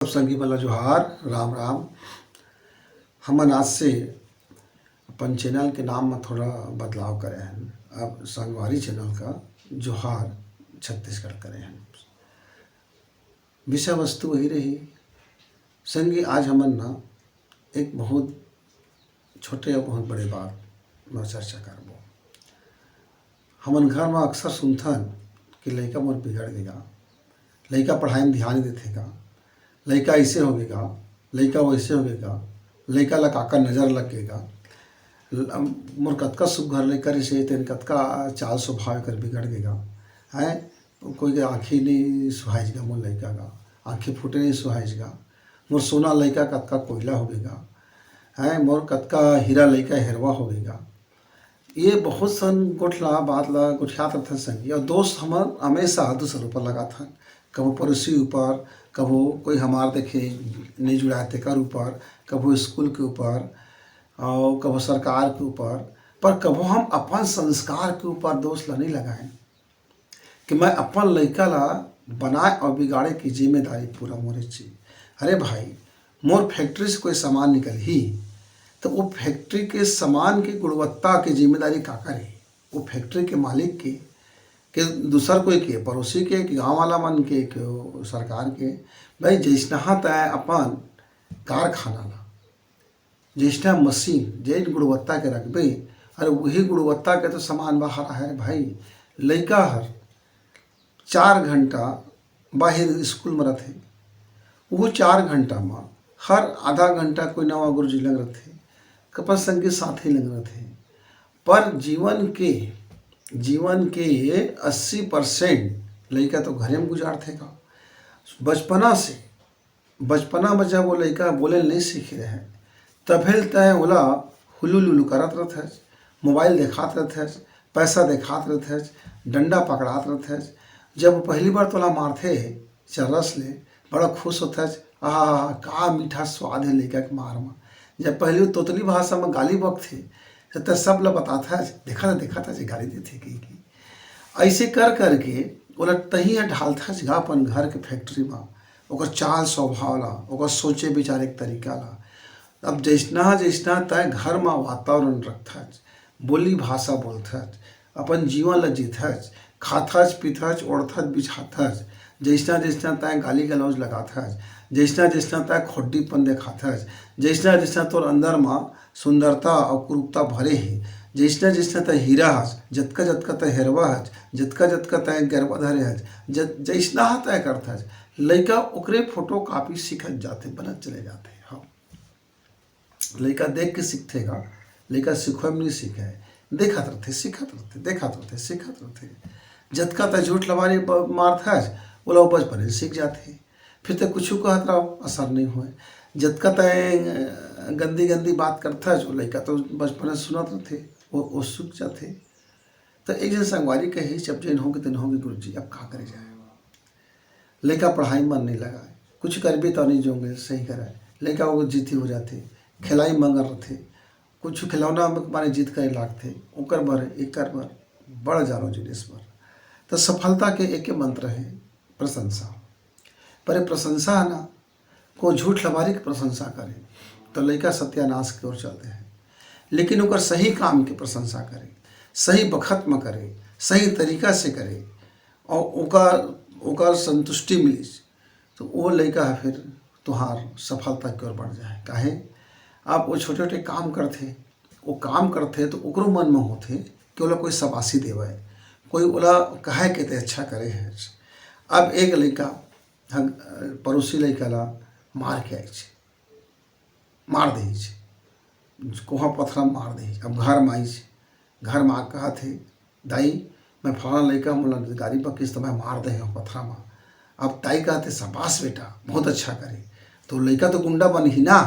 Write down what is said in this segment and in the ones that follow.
सब संगी वाला जोहार राम राम। हमन आज से अपन चैनल के नाम में थोड़ा बदलाव करे हैं। अब संगवारी चैनल का जोहार छत्तीसगढ़ करे हैं। विषय वस्तु वही रही। संगी आज हमन ना एक बहुत छोटे और बहुत बड़े बात में चर्चा करबो। हमन घर में अक्सर सुनथन कि लइका मोर बिगड़ गया, लइका पढ़ाई में ध्यान नहीं देथेगा, लइका ऐसे होगेगा, लइका वैसे होगेगा, लइका ला काका नज़र लगेगा, मोर कतका सुघर लइका रहिसे तेन कतका चाल स्वभाव कर बिगड़ गेगा है। कोई के आँखें नहीं सुहाइजगा, मोर लइका का आँखें फूटे नहीं सुहाइजगा, मोर सोना लइका कतका कोयला होगेगा है, मोर कतका हीरा लइका हेरवा होगेगा। ये बहुत सन गोठला बात ला गोठियात रहथन संगी। और दोस्त हमन हमेशा दूसर ऊपर लगाथन, कबो पड़ोसी ऊपर, कबो कोई हमार देखे नहीं जुड़ा तेकर ऊपर, कबो स्कूल के ऊपर और कबो सरकार के ऊपर, पर कबो हम अपन संस्कार के ऊपर दोष ला नहीं लगाएं कि मैं अपन लइका ला बनाए और बिगाड़े की जिम्मेदारी पूरा मोरे चाहिए। अरे भाई, मोर फैक्ट्री से कोई सामान निकल ही तो वो फैक्ट्री के सामान की गुणवत्ता की जिम्मेदारी का करे? वो फैक्ट्री के मालिक के दूसर कोई के, पड़ोसी के, गांव वाला मन के सरकार के। भाई जैसना तय अपन कारखाना ला, जैसना मशीन जैन गुणवत्ता के रखबे, अरे वही गुणवत्ता के तो सामान बाहर है। भाई लइका हर 4 घंटा बाहर स्कूल में रहते, वो 4 घंटा में हर आधा घंटा कोई नवा गुरुजी लग रहते, कपन संगी साथी लग रहते। पर जीवन के 80% लइका तो घरे में गुजारते का। बचपना में जब वो लइका बोले नहीं सीखे रहे तभेल तय ओला हुलू लुलू करत रहते, मोबाइल देखात रहते, पैसा देखात रहते, डंडा पकड़ात रहते। जब पहली बार तोला मारते चरस ले बड़ा खुश होता है, आहा का मीठा स्वाद है लइका के मार में। जब पहले तोतली भाषा में गाली बकथे तो सब ला बताता है, देखा था जे गाली देते की ऐसे कर करके ओला तही ढालता जगह अपन घर के फैक्ट्री में, ओकर चाल स्वभाव ला, ओकर सोचे विचारे के तरीका ला। अब जैसना तय घर में वातावरण रखता, बोली भाषा बोलता, अपन जीवन ला जीता, खाता पीता ओढ़ता बिछाता, जैसना तय गाली गलौज लगाता, जैसना तय खोड्डीपन देखाता, जैसना तोर अंदर में सुंदरता और कुरूपता भरे ही, जैसना तय हीरा हस, जतका तय हेरवा हस, जतका तय गरबा धरे हस, जैसना तय करता लइका ओकरे फोटो कापी सीखत जाते, बनत चले जाते। हाँ, लइका देख के सीखतेगा, लइका सीखे में नहीं सीखे, देखत रहते सीखत रहते, देखत रहते सीखत रहते। जतका तय झूठ लबारी मारता वो लोग बचपन से सीख जाते, फिर तो कुछ कहत रहो असर नहीं हुए। जतका तय गंदी बात करता है वो लइका तो बचपन से सुनत रहते, वो सीख जाते। तो एक जन संगवारी कही जब जैन होगी तेन होगी गुरु जी, अब का करे जाए। लइका पढ़ाई मन नहीं लगाए, कुछ कर भी तो नहीं जोंगे सही कराए, लइका वो जीती हो जाते, खिलाई मंगर रहते, कुछ खिलौना माने जीत करे लागते, ओकर बर एकर बर बढ़ जानो जिनिस बर। तो सफलता के एक मंत्र है प्रशंसा। पर प्रशंसा है ना, को झूठ लबारी की प्रशंसा करे तो लइका सत्यानाश की ओर चलते हैं। लेकिन ओकर सही काम की प्रशंसा करे, सही बखत में करे, सही तरीका से करे और ओकर संतुष्टि मिली तो वो लइका है फिर तुहार सफलता की ओर बढ़ जाए। काहे आप वो छोटे छोटे काम करते तो ओकरो मन में होते कि ओला कोई शाबाशी देवे, कोई ओला कहे के ते अच्छा करे है। अब एक लइका पड़ोसी लइका ला मार के मार दे, कोहा पत्थर मार दे। अब घर में घर में कहा थे दाई मैं फलाना लइका मोला गाड़ी पर किस्त मैं मार दे पत्थर में। अब ताई कहते शाबाश बेटा बहुत अच्छा करे, तो लइका तो गुंडा बन ही ना,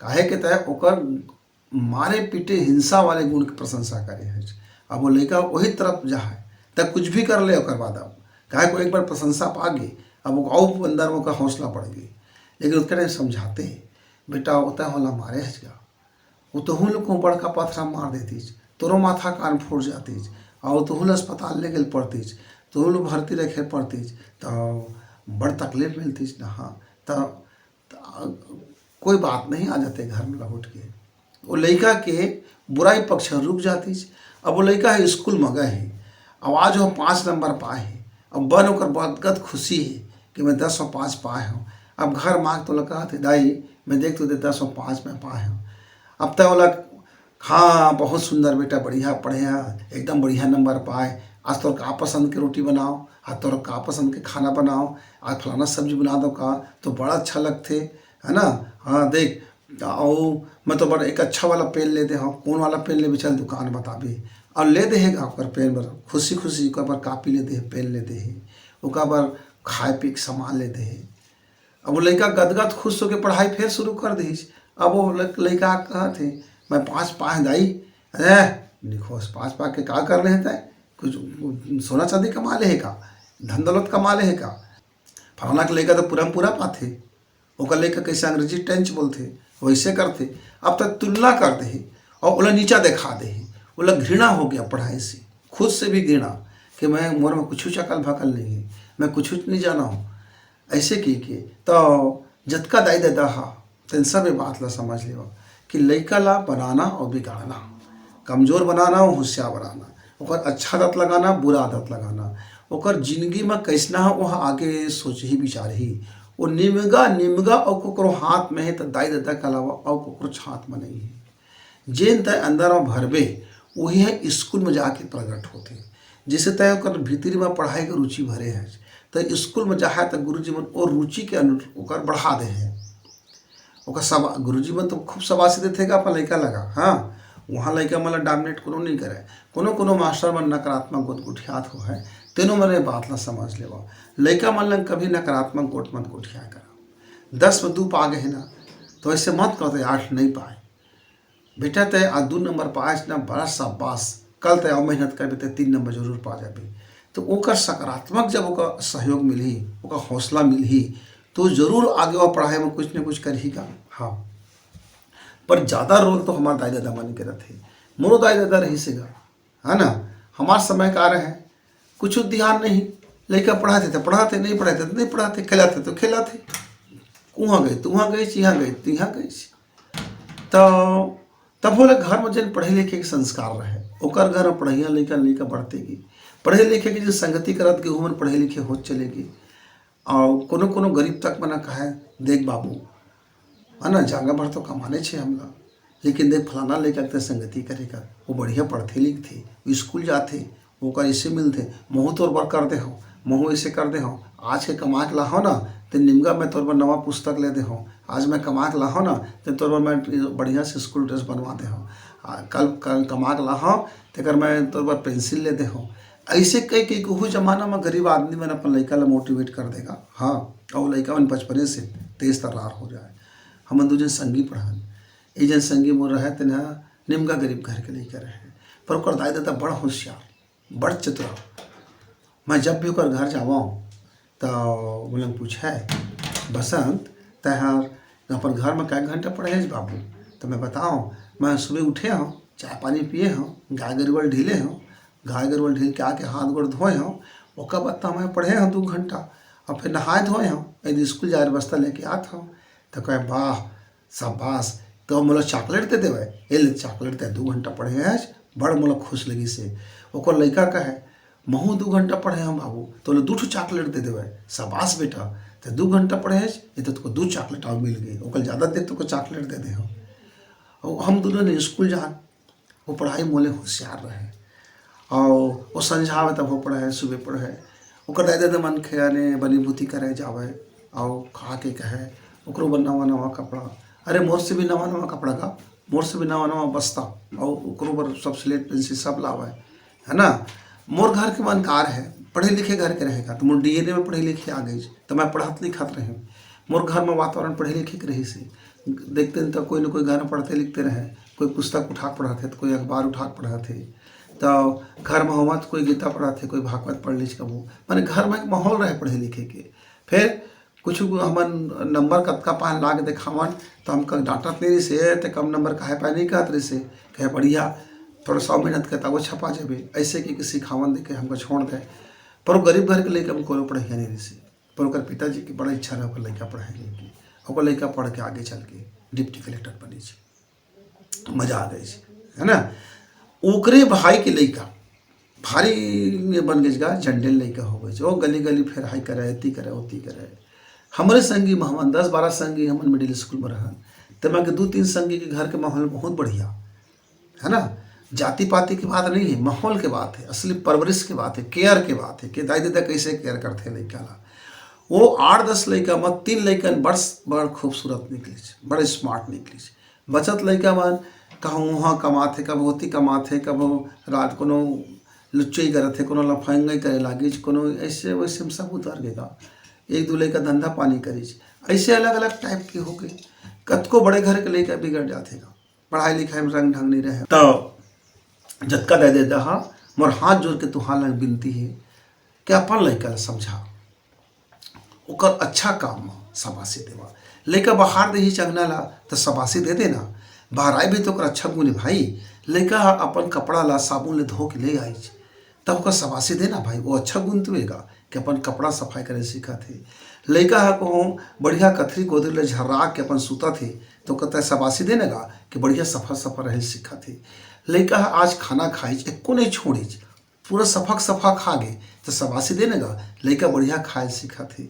काहे के तय ओकर मारे पीटे हिंसा वाले गुण की प्रशंसा करे है। अब वो लइका वही तरफ जा है तब कुछ भी कर ले ओकर बाद, अब काहे को एक बार प्रशंसा पा गई, अब वो और अंदर में का हौसला बढ़ गई। लेकिन उसके समझाते बेटा होता होला मारे हजगा, वो तो लोग को बड़का पत्थर मार देती, तोरो माथा कान फूट जाती और तो अस्पताल ले गए पड़ती, तो भर्ती रखे पड़ती तो बड़ तकलीफ मिलती ना। हाँ, तो कोई बात नहीं, आ जाते घर में लौट के। वो लड़का के बुराई पक्ष रुक जाती। अब वो लड़का है स्कूल में गए है, अब आज वो 5 नंबर पाए है, अब बन होकर बहुत खुशी है कि मैं 10 और 5 पाए हूँ। अब घर मांग तो लगा थे दाई मैं देख तो 10 और 5 में पाए हूँ। अब तक बोला हाँ बहुत सुंदर बेटा, बढ़िया पढ़े एकदम बढ़िया नंबर पाए। आज तोर का पसंद के रोटी बनाओ, आज तोर का पसंद के खाना बनाओ, आज फलाना सब्जी बना दो का तो बड़ा अच्छा लगते है ना। हाँ देख आओ मैं तो बड़ा एक अच्छा वाला पेन ले दे, हाँ कौन वाला पेन ले चल दुकान बताबी और ले देगा ओकर पेन बर खुशी खुशी ओकर बर कापी ले दे, पेन ले दे, ओकर बर खाए पी के सामान ले दे। अब वो लड़का गदगद खुश होकर पढ़ाई फिर शुरू कर दी। अब वो लड़का कहा थे मैं 5 पाए दाई, अरे लिखो 5 पा के का कर रहे थे, कुछ सोना चांदी कमा ले का, धन दौलत कमा ले का। फलाना के लड़का तो पूरा में पूरा पाते, ओकर लड़का कैसे अंग्रेजी टेंच बोलते वैसे करते। अब तक तुलना कर दे और ओला नीचा दिखा दे, ओला घृणा हो गया पढ़ाई से, खुद से भी घृणा कि मैं मोर में कुछ चकल भकल नहीं है, मैं कुछ नहीं जाना हूँ। ऐसे की के तो जतका दाई दादा हा तेन सब ये बात ला समझ लेवा कि लड़का ला बनाना और बिगाड़ना, कमज़ोर बनाना और होशियार बनाना, ओकर अच्छा आदत लगाना बुरा आदत लगाना, ओकर जिंदगी में कैसना हो वहाँ आगे सोच ही विचार ही। वो निमगा और कोकरो हाथ में है तो दाई दादा के अलावा और कोकरो हाथ में नहीं है। जेन तय अंदर में भरबे वही है स्कूल में जाके प्रकट होते। जैसे तय ओकर भीतरी में पढ़ाई के रुचि भरे है तो स्कूल में जाए तो गुरुजी मन और रुचि के अनुसार बढ़ा दे है। ओकर सब गुरुजी मन तो खूब शाबाशी देते का अपन लड़का लगा, हाँ वहाँ लड़का मतलब डोमिनेट कोनो नहीं करे, कोनो मास्टर मन नकारात्मक गोट हो है तेनों मन बात ला समझ लेवा। लड़का मन कभी नकारात्मक गोट मत गोठिया करा। 10 में 2 पा गए ना तो ऐसे मत करते 8 नहीं पाए बेटा, तय आज 2 नंबर पाए ना बड़ा शाबाश, कल तय और मेहनत करबे तो 3 नंबर जरूर पा जाबे। तो ओकर सकारात्मक जब ओकर सहयोग मिली, ओकर हौसला मिली तो जरूर आगे वो पढ़ाई में कुछ न कुछ करेगा। हाँ पर ज़्यादा रोल तो हमारे दाई दादा मन के रहते, मोरो दाई दादा रही सेगा है ना। हमारे समय का रहे कुछ ध्यान नहीं, लड़का पढ़ाते थे पढ़ाते, नहीं पढ़ाते तो नहीं पढ़ाते, खिलाते तो खिलाते, वहाँ गए तो वहाँ गए, यहाँ गए तो यहाँ गए। तो तब बोले घर में जन पढ़े लिखे के संस्कार रहे ओकर घर में पढ़ैया लड़का बढ़तेगी, पढ़े लिखे के जो संगति करत के उमन पढ़े लिखे हो चलेगी। और कोनो गरीब तक मना कहे देख बाबू है ना जागा भर तो कमाने छे हमला, लेकिन देख फलाना लेकर के संगति करेगा वो बढ़िया पढ़ते लिखते स्कूल जाते ओकर ऐसे मिलते, महू तोर बर कर दे हो, महू ऐसे कर दे हो, आज के कमा के ला हो ना तो निमगा मैं तोर पर नवा पुस्तक ले दे हो, आज मैं कमा के ला हो ना तो तोर पर मैं बढ़िया से स्कूल ड्रेस बनवा दे हो, कल कमा के ला हो तो मैं तोर पर पेंसिल ले दे हो। ऐसे कई कई को जमाना में गरीब आदमी मन अपन लड़का ला मोटिवेट कर देगा। हाँ और लड़का मन बचपने से तेज तर्रार हो जाए। हम 2 जन संगी पढ़न, एक जन संगी मोर रहे तना निमगा गरीब घर के लड़का रहे, पर ओकर दाई दादा बड़ा होशियार बड़ चतुरा। मैं जब भी ओकर घर जावा तो बोले पूछे बसंत तहार अपन घर में कै घंटा पढ़े है बाबू, तो मैं बताऊँ मैं सुबह उठे हूँ, चाय पानी पिए हूँ, गाय गरुवल ढीले हूँ, गाय गरुवल ढील के आके हाथ गोड़ धोए हूँ, ओकर बाद तो मैं पढ़े हूँ 2 घंटा और फिर नहाए धोए हूँ, यदि स्कूल जाए बस्ता लेके आते हूँ। तो कहे वाह शाबाश, तो मोला चॉकलेट दे देवे, ये चॉकलेट दे 2 घंटा पढ़े है, बड़ मोला खुश लगी से। ओकर लड़का कहे महू 2 घंटा पढ़े हम बाबू तो 2 चॉकलेट दे देवे, शाबाश बेटा तो 2 घंटा पढ़े है ये तो तुमको 2 चॉकलेट और मिल गई, ओकर ज़्यादा देर तुमको चॉकलेट दे दे हो। हम दोनों ने स्कूल जान वो पढ़ाई मोले होशियार रहे और वो समझावे तब वो पढ़े सुबह पढ़े, ओकर दादा दादा मन खेने बनी बुती करे जावे और खा के कहे ओकरो नवा कपड़ा, अरे मोर से भी नवा कपड़ा का, मोर से भी नवा बस्ता और ओकरो पर सब स्लेट पेंसिल सब लावे है ना। मोर घर के मनकार है पढ़े लिखे घर के रहेगा तो मोर DNA में पढ़े लिखे आ गई तो मैं पढ़त लिखत रहे, मोर घर में वातावरण पढ़े लिखे के रही से देखते तो कोई न कोई घर में पढ़ते लिखते रहे, कोई पुस्तक उठा पढ़ते तो कोई अखबार उठा पढ़ते, तो घर में हुआ तो कोई गीता पढ़ते कोई भागवत पढ़ लीच कबू, मैंने घर में एक माहौल रहे पढ़े लिखे के। फिर कुछ हमन नंबर कतका पान ला के देखावन तो हम डांटत नहीं रही से तो कम नंबर काहे पाए नहीं कहत रही से, कहे बढ़िया थोड़ा 100 मेहनत करता वो छपा जाबे, ऐसे कि सिखावन दे के हमको छोड़ दे। पर वो गरीब घर के लेकर हम कोई पढ़ाई नहीं रही से, पर ओकर पिताजी की बड़ा इच्छा रहे ओकर लड़का पढ़ाई की, ओकर लड़का पढ़ के आगे चल के डिप्टी कलेक्टर बनी छी, मजा आ गई है ना। ओकरे भाई के लड़का भारी में बन गई गा, झंडे लड़का हो गई, वो गली गली फिर हाई करे, एती करे ओती करे। हमारे संगी मोहम्मद 10-12 संगी हम मिडिल स्कूल में रहन, तो मैं 2-3 संगी के घर के माहौल बहुत बढ़िया है ना। जाति पाति की बात नहीं है, माहौल की बात है, असली परवरिश की बात है, केयर की बात है कि दाई दादा कैसे केयर करते लड़का ला। वो 8-10 लड़का में 3 लड़कन बड़ खूबसूरत निकली, बड़े स्मार्ट निकली। बचत लड़का मन कहूँ वहाँ कमाते, कब होती कमाते, कब रात को लुच्चई करते, कोनो लफंगई करे लागी, कोनो ऐसे वैसे में सब उतर गएगा। 1-2 लड़का धंधा पानी करी, ऐसे अलग अलग टाइप के हो गए। कतको बड़े घर के लड़का बिगड़ जाते गा, पढ़ाई लिखाई में रंग ढंग नहीं रहे। तो झटका दे देता हाँ, मोर हाथ जोड़ के तुहार लग विनती है कि अपन लड़का समझा, ओकर अच्छा काम में शाबाशी देवा। लड़का बाहर दे ही चंगना ला तो शाबाशी दे देना, बाहर आई भी तो ओकर अच्छा गुण है भाई। लड़का अपन कपड़ा ला साबुन ले धो के ले आई तब ओकर शाबाशी देना भाई, वो अच्छा गुण तुएगा कि अपन कपड़ा सफाई करे सीखा थे। लड़का है कहूँ बढ़िया कथरी गोदरी ले झर्रा के अपन सूता थे तो कहता शाबाशी देने का कि बढ़िया सफा सफा रहे सीखा थे। लड़का है आज खाना खाई एको नहीं छोड़ी, पूरा सफा खा गए तो शाबाशी देने का लड़का बढ़िया खाए सीखा थे।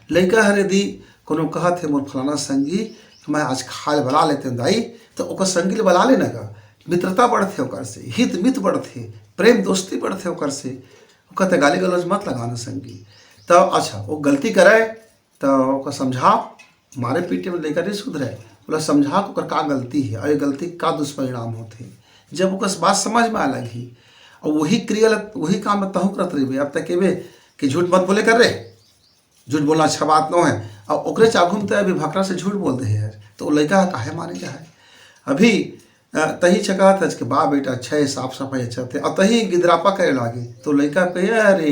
लड़का है यदि कोनो कहा थे मोर फलाना संगी मैं आज खाए बना लेते दाई, तो ओकर संगी ले बना लेना का, मित्रता बढ़ते ओकर से, हित मित बढ़ते, प्रेम दोस्ती बढ़ते ओकर से। वो कहते गाली गलौज मत लगाना संगी। तो अच्छा वो गलती करे तो ओकर समझा, मारे पीटे में लेकर नहीं सुधरे, बोला समझा ओकर का गलती है और ये गलती का दुष्परिणाम होते। जब ओकर बात समझ में आ लगी और वही क्रिया वही काम में तहु करत रही, अब तक कि झूठ मत बोले कर रहे, झूठ बोलना अच्छा बात न है। और ओकरे चाघू में तो अभी भकरा से झूठ बोल दे है तो लड़का काहे माने जाए। अभी तही चका था कि बा बेटा अच्छा है, साफ सफाई अच्छा थे, और तही गिदरापा करे लागे तो लड़का कहे अरे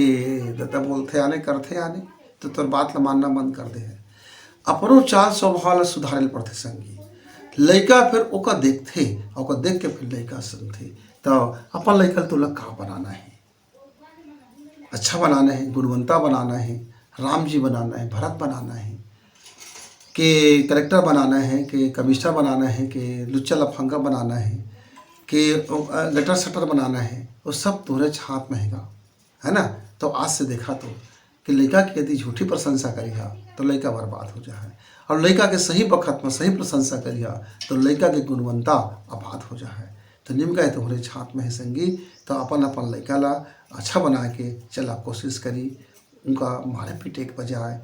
दादा बोलते आने करते आने तो तोर बात ला मानना बंद कर दे है। अपनो चाल स्वभाव ला सुधारे पड़ते संगी। लड़का फिर ओका देखते, ओका देख के फिर लड़का सुनते तो अपन लड़का तो लग का बनाना है, अच्छा बनाना है, गुणवंता बनाना है, राम जी बनाना है, भरत बनाना है, कि कलेक्टर बनाना है, कि कमिश्नर बनाना है, कि लुच्चा लफंगा बनाना है, कि गटर सटर बनाना है, वो सब तोरे हाथ में है ना। तो आज से देखा तो कि लड़का की यदि झूठी प्रशंसा करिहा तो लड़का बर्बाद हो जाए, और लड़का के सही वक्त में सही प्रशंसा करिहा तो लड़का के गुणवंता आबाद हो जाए। तो निमका है तुम्हारे हाथ में है संगी। तो अपन अपन लड़का ला अच्छा बना के चला कोशिश करी, उनका मारे पीटे के बजाय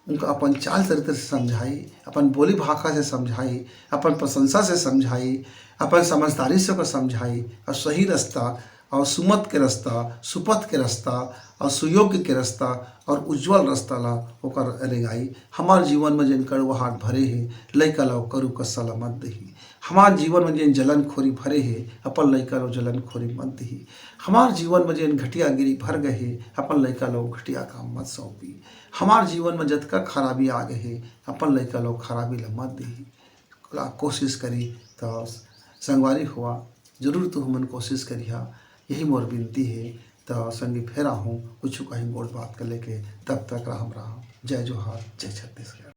उनका अपन चाल चरित्र से समझाई, अपन बोली भाषा से समझाई, अपन प्रशंसा से समझाई, अपन समझदारी से ओकर समझाई, और सही रास्ता और सुमत के रास्ता, सुपथ के रास्ता और सुयोग्य के रास्ता और उज्जवल रास्ता ला ओकर रेगाई। हमार जीवन में जिन कड़वाहट भरे है लड़का ला करू कसा ला मत दही। हमार जीवन में जिन जलन खोरी भरे है अपन लड़का लो जलन खोरी मत दही। हमार जीवन में जिन घटियागिरी भर गए है अपन लड़का लो घटिया काम मत सौंपी। हमार जीवन में जतका खराबी आ गए है अपन लड़का लो खराबी ला मत दही। कोशिश करी तो संगवारी हुआ जरूर तू हमन कोशिश करिहा, यही मोर विनती है। तो संगी फेरा हूँ कुछ कहीं गोड़ बात कर लेके, तब तक राम राम, जय जोहार, जय छत्तीसगढ़।